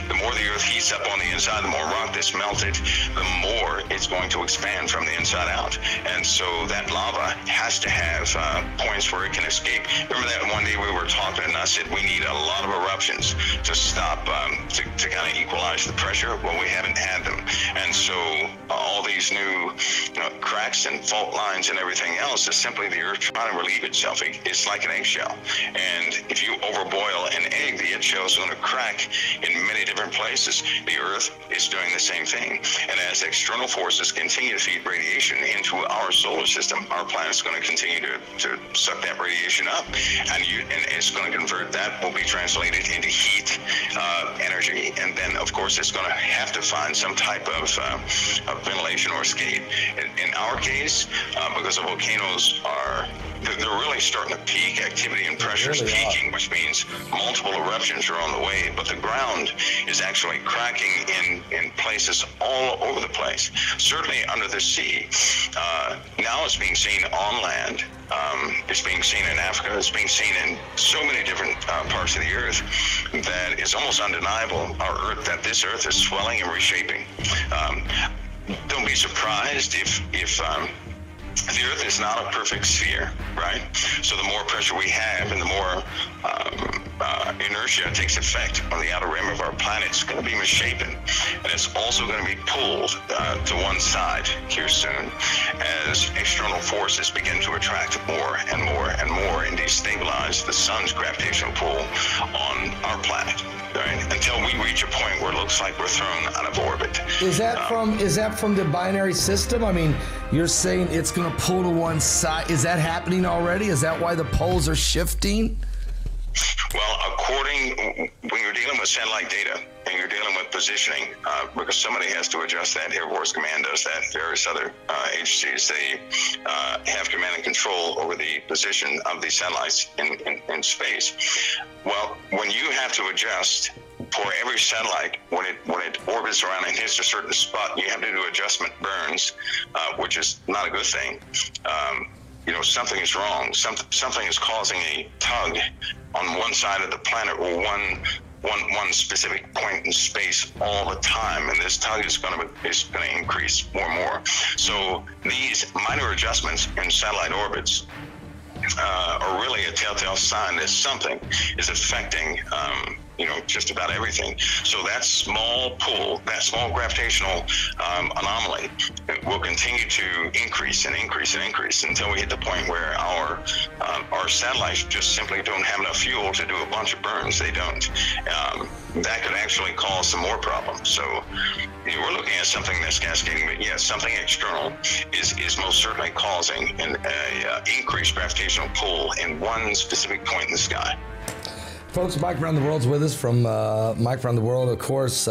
Speaker 4: The more the Earth heats up on the inside, the more rock that's melted, the more it's going to expand from the inside out. And so that lava has to have points where it can escape. Remember that one day we were talking and I said we need a lot of eruptions to stop, to kind of equalize the pressure? Well, we haven't had them. And so all these new cracks and fault lines and everything else is simply the Earth trying to relieve itself. It's like an eggshell. And if you overboil an egg, the eggshell is going to crack in many different places. The Earth is doing the same thing. And as external forces continue to feed radiation into our solar system, our planet's going to continue to suck that radiation up. And it's going to convert that, will be translated into heat, energy. And then, of course, it's going to have to find some type of ventilation or escape. In our case, because the volcanoes they're really starting to peak. Activity and pressure is peaking, which means multiple eruptions are on the way, but the ground is actually cracking in places all over the place. Certainly under the sea. Now it's being seen on land. It's being seen in Africa. It's being seen in so many different parts of the Earth that it's almost undeniable that this Earth is swelling and reshaping. Don't be surprised if the Earth is not a perfect sphere, right? So the more pressure we have and the more inertia takes effect on the outer rim of our planet, it's going to be misshapen, and it's also going to be pulled to one side here soon as external forces begin to attract more and more and more and destabilize the sun's gravitational pull on our planet, right? Until we reach a point where it looks like we're thrown out of orbit.
Speaker 1: Is that from the binary system? I mean, you're saying it's going to pull to one side. Is that happening already? Is that why the poles are shifting?
Speaker 4: Well, when you're dealing with satellite data and you're dealing with positioning, because somebody has to adjust that, Air Force Command does that, various other agencies, they have command and control over the position of these satellites in space. Well, when you have to adjust for every satellite, when it orbits around and hits a certain spot, you have to do adjustment burns, which is not a good thing. Something is wrong. Something is causing a tug on one side of the planet or one specific point in space all the time, and this tug is going to increase more and more. So these minor adjustments in satellite orbits are really a telltale sign that something is affecting just about everything. So that small pull, that small gravitational anomaly will continue to increase and increase and increase until we hit the point where our satellites just simply don't have enough fuel to do a bunch of burns. They don't. That could actually cause some more problems. So we're looking at something that's cascading, but yes, something external is most certainly causing an increased gravitational pull in one specific point in the sky.
Speaker 1: Folks, Mike Around the World's with us from Mike Around the World, of course.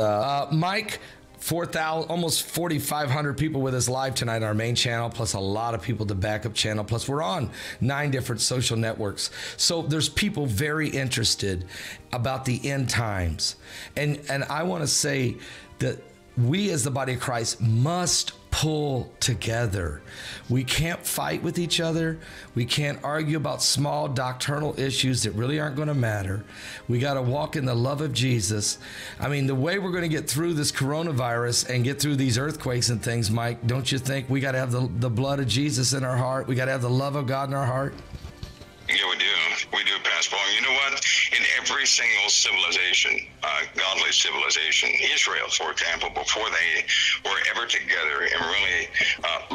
Speaker 1: Mike, 4,000, almost 4,500 people with us live tonight on our main channel, plus a lot of people at the backup channel, plus we're on 9 different social networks. So there's people very interested about the end times. And I want to say that we as the body of Christ must pull together. We can't fight with each other. We can't argue about small doctrinal issues that really aren't going to matter. We got to walk in the love of Jesus. I mean, the way we're going to get through this coronavirus and get through these earthquakes and things, Mike, don't you think we got to have the blood of Jesus in our heart? We got to have the love of God in our heart?
Speaker 4: Yeah, we do. We do, Pastor Paul. You know what? In every single civilization, godly civilization, Israel, for example, before they were ever together and really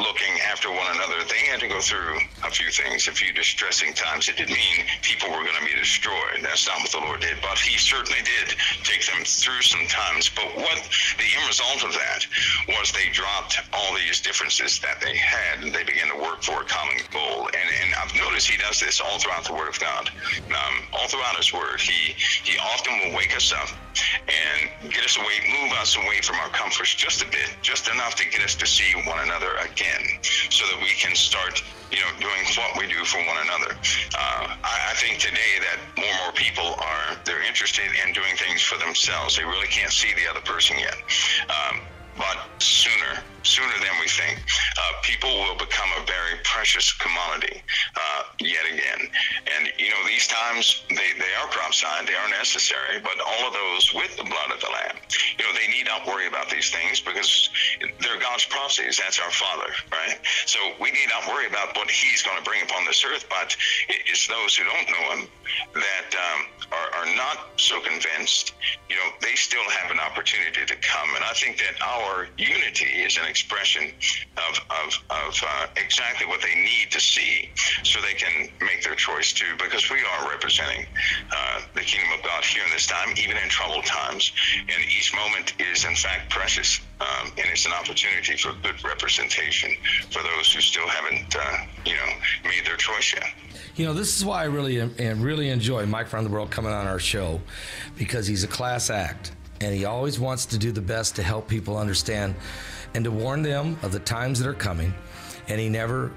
Speaker 4: looking after one another, they had to go through a few things, a few distressing times. It didn't mean people were going to be destroyed. That's not what the Lord did, but he certainly did take them through some times. But what the end result of that was they dropped all these differences that they had, and they began to work for a common goal. And I've noticed he does this all throughout the Word of God. All throughout his Word, he often will wake us up and get us away, move us away from our comforts just a bit, just enough to get us to see one another again, so that we can start doing what we do for one another. I think today that more and more people they're interested in doing things for themselves. They really can't see the other person yet. But sooner than we think, people will become a very precious commodity yet again. And these times, they are prophesied, they are necessary, but all of those with the blood of the Lamb, they need not worry about these things because they're God's prophecies. That's our Father, right? So we need not worry about what he's going to bring upon this earth, but it's those who don't know him that are not so convinced, they still have an opportunity to come. And I think that our unity is an expression of exactly what they need to see so they can make their choice too, because we are representing the kingdom of God here in this time, even in troubled times. And each moment is in fact precious, and it's an opportunity for good representation for those who still haven't made their choice yet.
Speaker 1: This is why I really enjoy Mike Around the World coming on our show, because he's a class act and he always wants to do the best to help people understand and to warn them of the times that are coming, and he never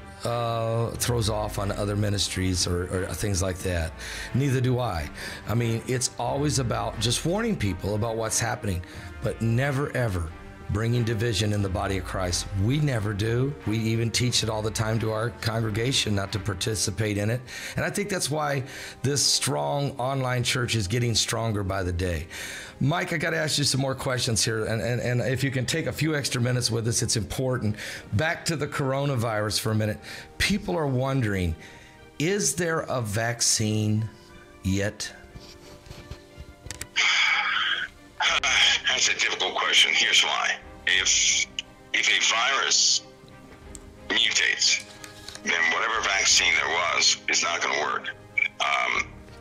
Speaker 1: throws off on other ministries or things like that. Neither do I. I mean, it's always about just warning people about what's happening, but never ever bringing division in the body of Christ. We never do. We even teach it all the time to our congregation not to participate in it. And I think that's why this strong online church is getting stronger by the day. Mike, I got to ask you some more questions here. And if you can take a few extra minutes with us, it's important. Back to the coronavirus for a minute. People are wondering, is there a vaccine yet?
Speaker 4: question. Here's why. If a virus mutates, then whatever vaccine there was is not going to work.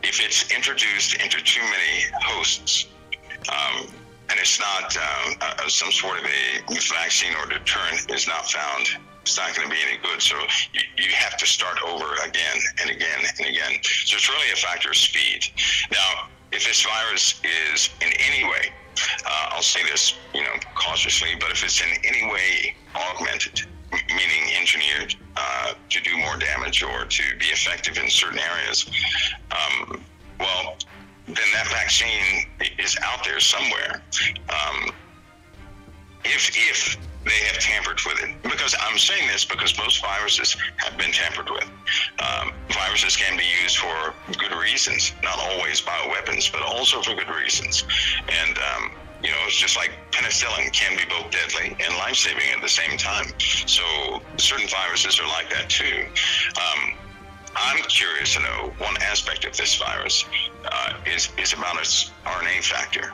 Speaker 4: If it's introduced into too many hosts, and it's not some sort of a vaccine or deterrent is not found, it's not going to be any good. So you have to start over again and again and again. So it's really a factor of speed. Now, if this virus is in any way, I'll say this, cautiously, but if it's in any way augmented, meaning engineered to do more damage or to be effective in certain areas, well, then that vaccine is out there somewhere. If they have tampered with it, because I'm saying this because most viruses have been tampered with. Viruses can be used for good reasons, not always bioweapons, but also for good reasons. And it's just like penicillin can be both deadly and life-saving at the same time. So certain viruses are like that too. I'm curious to know one aspect of this virus is about its RNA factor.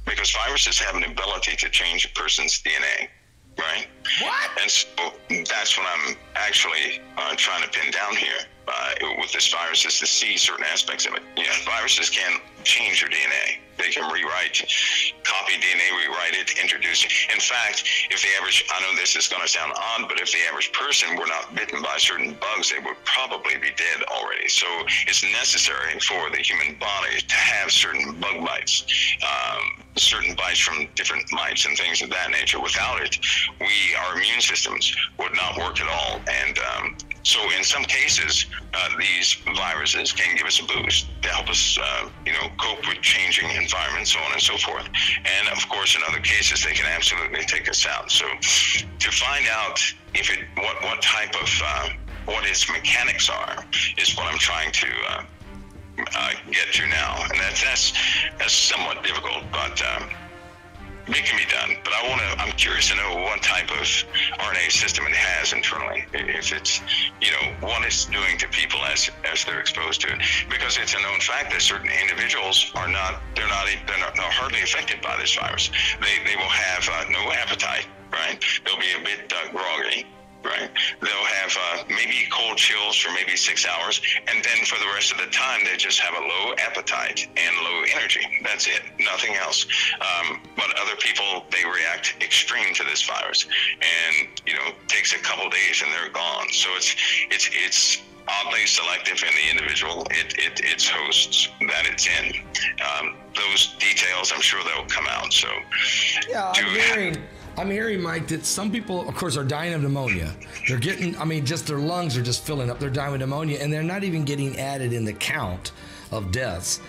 Speaker 4: Because viruses have an ability to change a person's DNA, right?
Speaker 1: What?
Speaker 4: And so that's what I'm actually trying to pin down here with this virus, is to see certain aspects of it. Viruses can change your DNA. They can copy DNA, rewrite it, introduce it. In fact, if the average, I know this is going to sound odd, but if the average person were not bitten by certain bugs, they would probably be dead already. So it's necessary for the human body to have certain bug bites, certain bites from different mites and things of that nature. Without it, our immune systems would not work at all. And so in some cases, these viruses can give us a boost to help us, cope with changing environments, so on and so forth. And of course, in other cases, they can absolutely take us out. So to find out what type of, what its mechanics are, is what I'm trying to get to now. And that's somewhat difficult, but it can be done. But I'm curious to know what type of RNA system it has internally, if it's, what it's doing to people as they're exposed to it. Because it's a known fact that certain individuals are they're hardly affected by this virus. They will have no appetite, right? They'll be a bit groggy, right? They'll have maybe cold chills for maybe 6 hours, and then for the rest of the time, they just have a low appetite and low energy. That's it, nothing else. But other people, they react extreme to this virus, and takes a couple days and they're gone. So it's oddly selective in the individual, its hosts that it's in. Those details, I'm sure they'll come out. So
Speaker 1: yeah, I'm hearing, Mike, that some people, of course, are dying of pneumonia. They're getting, just their lungs are just filling up. They're dying with pneumonia, and they're not even getting added in the count of deaths.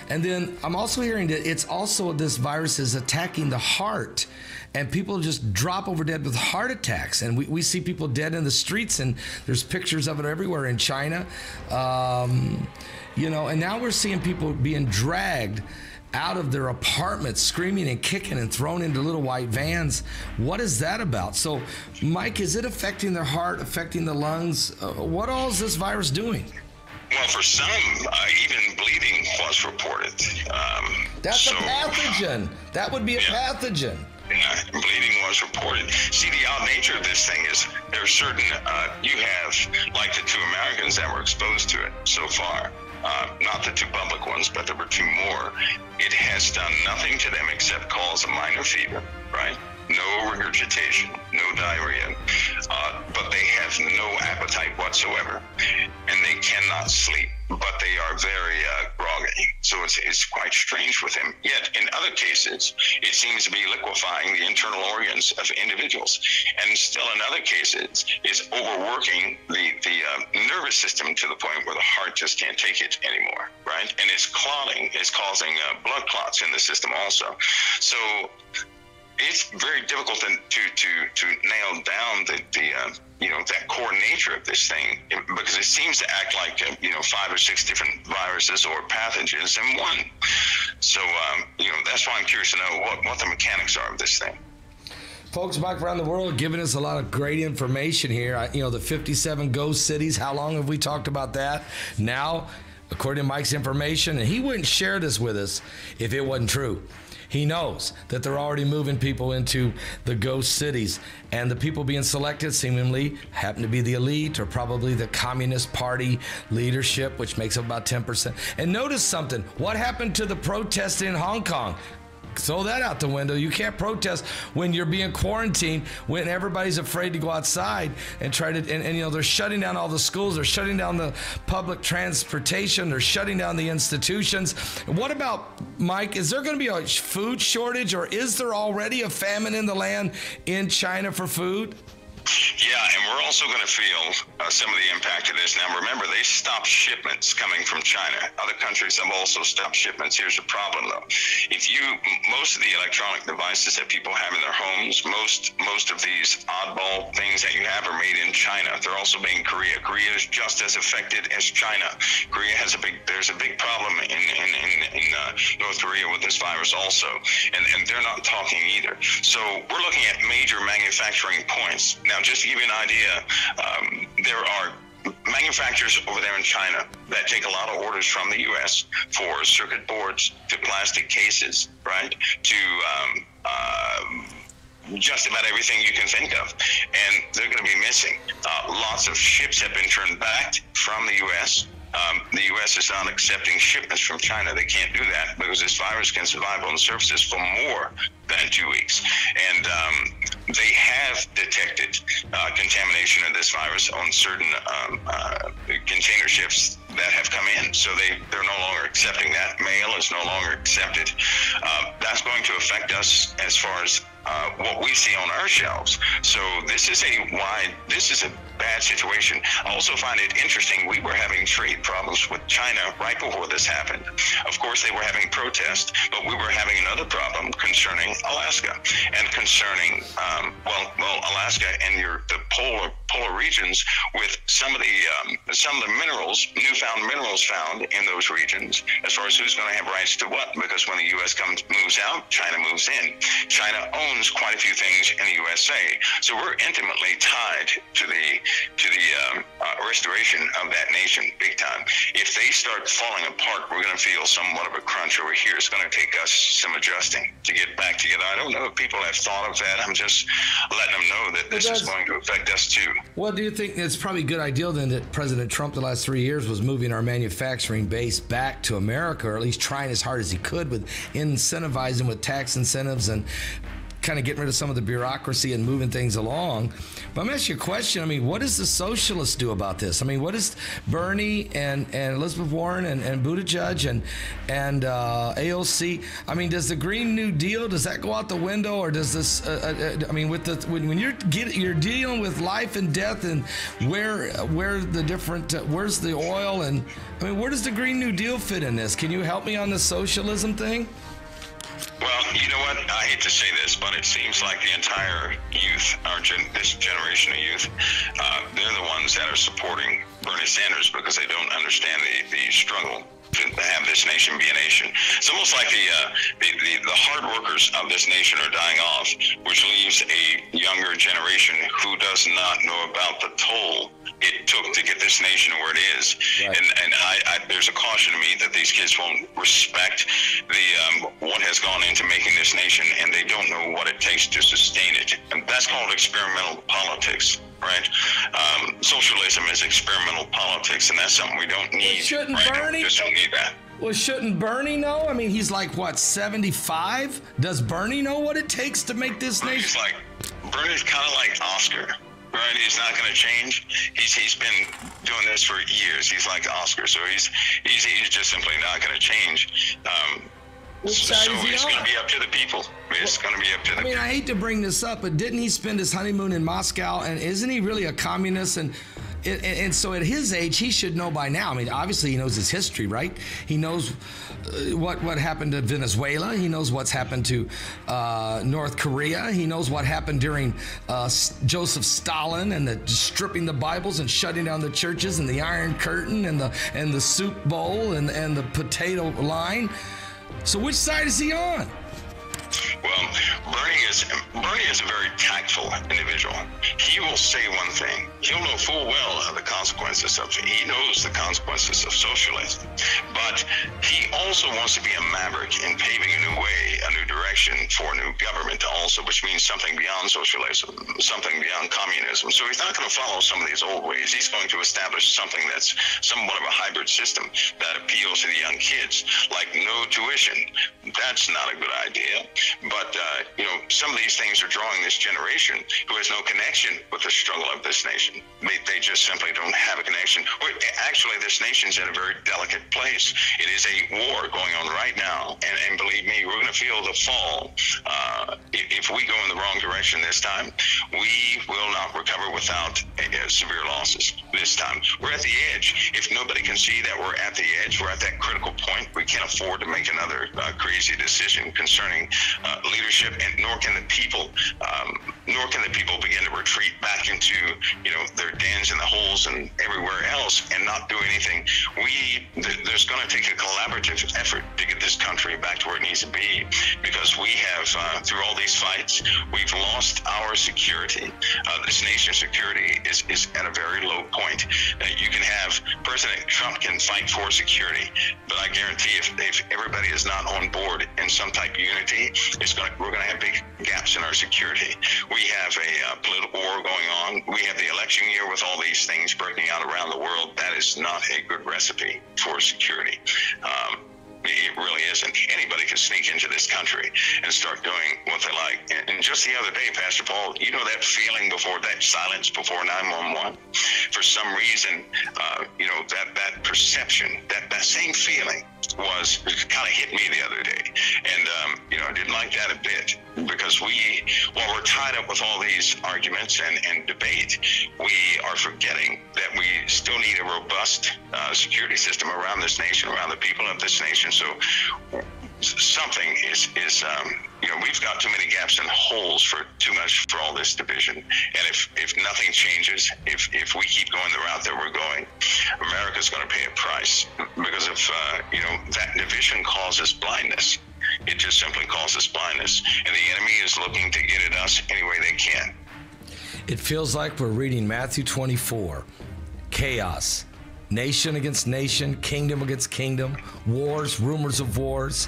Speaker 1: And then I'm also hearing that it's also, this virus is attacking the heart, and people just drop over dead with heart attacks. And we see people dead in the streets, and there's pictures of it everywhere in China. And now we're seeing people being dragged out of their apartments, screaming and kicking and thrown into little white vans. What is that about? So, Mike, is it affecting their heart, affecting the lungs? What all is this virus doing?
Speaker 4: Well, for some, even bleeding was reported.
Speaker 1: That's a pathogen. That would be a pathogen.
Speaker 4: Yeah, bleeding was reported. See, the odd nature of this thing is there are certain, you have, like the 2 Americans that were exposed to it so far, not the 2 public ones, but there were 2 more. It has done nothing to them except cause a minor fever, right? No regurgitation, no diarrhea, but they have no appetite whatsoever, and they cannot sleep, but they are very groggy. So it's quite strange with him. Yet in other cases, it seems to be liquefying the internal organs of individuals, and still in other cases, it's overworking the nervous system to the point where the heart just can't take it anymore, right? And it's clotting, it's causing blood clots in the system also. So it's very difficult to nail down that core nature of this thing, because it seems to act like 5 or 6 different viruses or pathogens in one. So that's why I'm curious to know what the mechanics are of this thing.
Speaker 1: Folks back around the world giving us a lot of great information here. The 57 ghost cities. How long have we talked about that? Now, according to Mike's information, and he wouldn't share this with us if it wasn't true. He knows that they're already moving people into the ghost cities, and the people being selected seemingly happen to be the elite or probably the Communist Party leadership, which makes up about 10%. And notice something. What happened to the protest in Hong Kong? Throw that out the window. You can't protest when you're being quarantined, when everybody's afraid to go outside and try to, and you know, they're shutting down all the schools, they're shutting down the public transportation, they're shutting down the institutions. What about, Mike, is there going to be a food shortage, or is there already a famine in the land in China for food?
Speaker 4: Yeah, and we're also going to feel some of the impact of this. Now, remember, they stopped shipments coming from China. Other countries have also stopped shipments. Here's the problem, though. Most of the electronic devices that people have in their homes, most of these oddball things that you have are made in China. They're also made in Korea. Korea is just as affected as China. Korea has there's a big problem in North Korea with this virus also, and they're not talking either. So we're looking at major manufacturing points. Now, just to give you an idea, there are manufacturers over there in China that take a lot of orders from the U.S. for circuit boards to plastic cases, right, to just about everything you can think of, and they're going to be missing. Lots of ships have been turned back from the U.S. The U.S. is not accepting shipments from China. They can't do that because this virus can survive on the surfaces for more than 2 weeks. And they have detected contamination of this virus on certain container ships that have come in. So they're no longer accepting that. Mail is no longer accepted. That's going to affect us as far as what we see on our shelves. So this is a bad situation. I also find it interesting. We were having trade problems with China right before this happened. Of course, they were having protests, but we were having another problem concerning Alaska and concerning Alaska and the polar regions with some of the minerals, newfound minerals found in those regions. As far as who's going to have rights to what, because when the U.S. moves out, China moves in. China owns quite a few things in the USA, so we're intimately tied to the restoration of that nation big time. If they start falling apart, we're going to feel somewhat of a crunch over here. It's going to take us some adjusting to get back together. I don't know if people have thought of that. I'm just letting them know that this is going to affect us too.
Speaker 1: Well, do you think it's probably a good idea then that President Trump the last 3 years was moving our manufacturing base back to America, or at least trying as hard as he could with incentivizing with tax incentives and kind of getting rid of some of the bureaucracy and moving things along. But I'm going to ask you a question. I mean, what does the socialists do about this? I mean, what does Bernie and Elizabeth Warren and Buttigieg and AOC, I mean, does the Green New Deal, does that go out the window, or does this, I mean, when you're dealing with life and death and where the different, where's the oil, and I mean, where does the Green New Deal fit in this? Can you help me on the socialism thing?
Speaker 4: Well, you know what? I hate to say this, but it seems like the entire youth, this generation of youth, they're the ones that are supporting Bernie Sanders because they don't understand the struggle to have this nation be a nation. It's almost like the hard workers of this nation are dying off, which leaves a younger generation who does not know about the toll it took to get this nation where it is. Right. And I there's a caution to me that these kids won't respect what has gone into making this nation, and they don't know what it takes to sustain it. And that's called experimental politics. Right? Socialism is experimental politics, and that's something we don't need.
Speaker 1: Shouldn't
Speaker 4: right?
Speaker 1: Bernie?
Speaker 4: Just don't need that.
Speaker 1: Well, shouldn't Bernie know? I mean, he's like, what, 75? Does Bernie know what it takes to make this nation?
Speaker 4: Bernie's kind of like Oscar. Right, he's not going to change. He's been doing this for years. He's like Oscar, so he's just simply not going to change. So it's going to be up to the people. It's going to be up to the people.
Speaker 1: I mean, I hate to bring this up, but didn't he spend his honeymoon in Moscow? And isn't he really a communist? And so at his age, he should know by now. I mean, obviously he knows his history, right? He knows what happened to Venezuela. He knows what's happened to North Korea. He knows what happened during Joseph Stalin and the stripping the Bibles and shutting down the churches and the Iron Curtain and the soup bowl and the potato line. So which side is he on?
Speaker 4: Well, Well, Bernie is a very tactful individual. He will say one thing. He'll know full well the consequences of it. He knows the consequences of socialism. But he also wants to be a maverick in paving a new way, a new direction for a new government also, which means something beyond socialism, something beyond communism. So he's not going to follow some of these old ways. He's going to establish something that's somewhat of a hybrid system that appeals to the young kids, like no tuition. That's not a good idea. But, some of these things are drawing this generation who has no connection with the struggle of this nation. They just simply don't have a connection. Actually, this nation's in a very delicate place. It is a war going on right now. And believe me, we're going to feel the fall. If we go in the wrong direction this time, we will not recover without severe losses this time. We're at the edge. If nobody can see that we're at the edge, we're at that critical point, we can't afford to make another crazy decision concerning leadership, and nor can the people begin to retreat back into their dens and the holes and everywhere else and not do anything. There's going to take a collaborative effort to get this country back to where it needs to be, because we have through all these fights, we've lost our security. This nation's security is at a very low point. You can have President Trump can fight for security, but I guarantee if everybody is not on board in some type of unity, we're going to have big gaps in our security. We have a political war going on. We have the election year with all these things breaking out around the world. That is not a good recipe for security. It really isn't. Anybody can sneak into this country and start doing what they like. And just the other day, Pastor Paul, that feeling before that silence before 911? For some reason, that perception, that same feeling was kind of hit me the other day. And, I didn't like that a bit, because while we're tied up with all these arguments and debate, we are forgetting that we still need a robust security system around this nation, around the people of this nation. So something is we've got too many gaps and holes for too much for all this division. And if nothing changes, if we keep going the route that we're going, America's going to pay a price, because of that division causes blindness. It just simply causes blindness, and the enemy is looking to get at us any way they can.
Speaker 1: It feels like we're reading Matthew 24. Chaos. Nation against nation, kingdom against kingdom, wars, rumors of wars,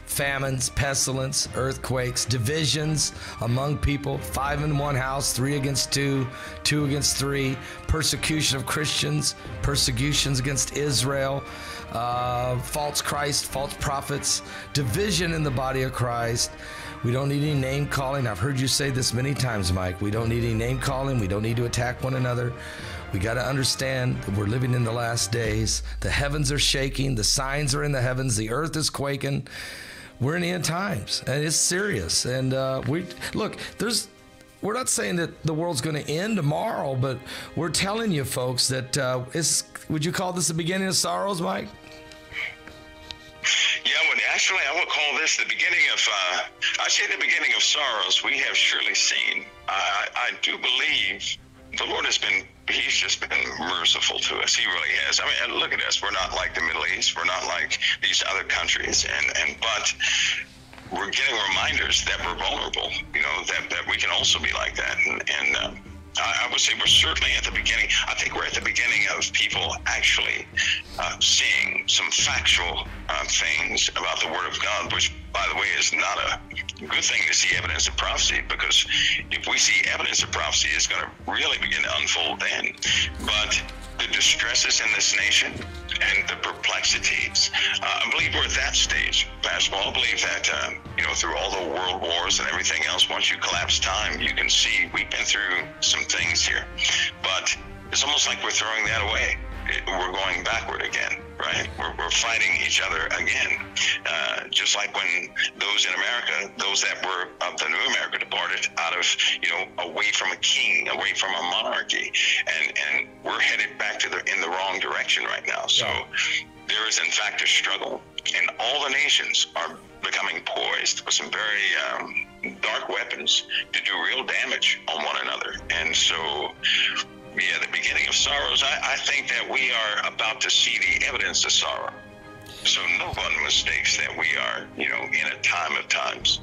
Speaker 1: famines, pestilence, earthquakes, divisions among people, 5 in one house, 3 against 2, 2 against 3, persecution of Christians, persecutions against Israel, false Christ, false prophets, division in the body of Christ. We don't need any name calling. I've heard you say this many times, Mike. We don't need any name calling. We don't need to attack one another. We got to understand that we're living in the last days. The heavens are shaking. The signs are in the heavens. The earth is quaking. We're in the end times, and it's serious. And we're not saying that the world's going to end tomorrow, but we're telling you folks that would you call this the beginning of sorrows, Mike?
Speaker 4: Yeah, actually, I would call this the beginning of, I say the beginning of sorrows we have surely seen. I do believe the Lord He's just been merciful to us. He really has. I mean, look at us. We're not like the Middle East. We're not like these other countries. But we're getting reminders that we're vulnerable, that we can also be like that. And I would say we're certainly at the beginning. I think we're at the beginning of people actually seeing some factual things about the Word of God, which, by the way, is not a good thing to see evidence of prophecy, because if we see evidence of prophecy, it's going to really begin to unfold then. But the distresses in this nation and the perplexities, I believe we're at that stage, Pastor Paul. I believe that, through all the world wars and everything else, once you collapse time, you can see we've been through some things here. But it's almost like we're throwing that away. We're going backward again, right? We're fighting each other again. Just like when those in America, those that were of the new America departed out of, away from a king, away from a monarchy, and we're headed back in the wrong direction right now. So there is in fact a struggle, and all the nations are becoming poised with some very dark weapons to do real damage on one another. And so, the beginning of sorrows, I think that we are about to see the evidence of sorrow. So no one mistakes that we are, in a time of times.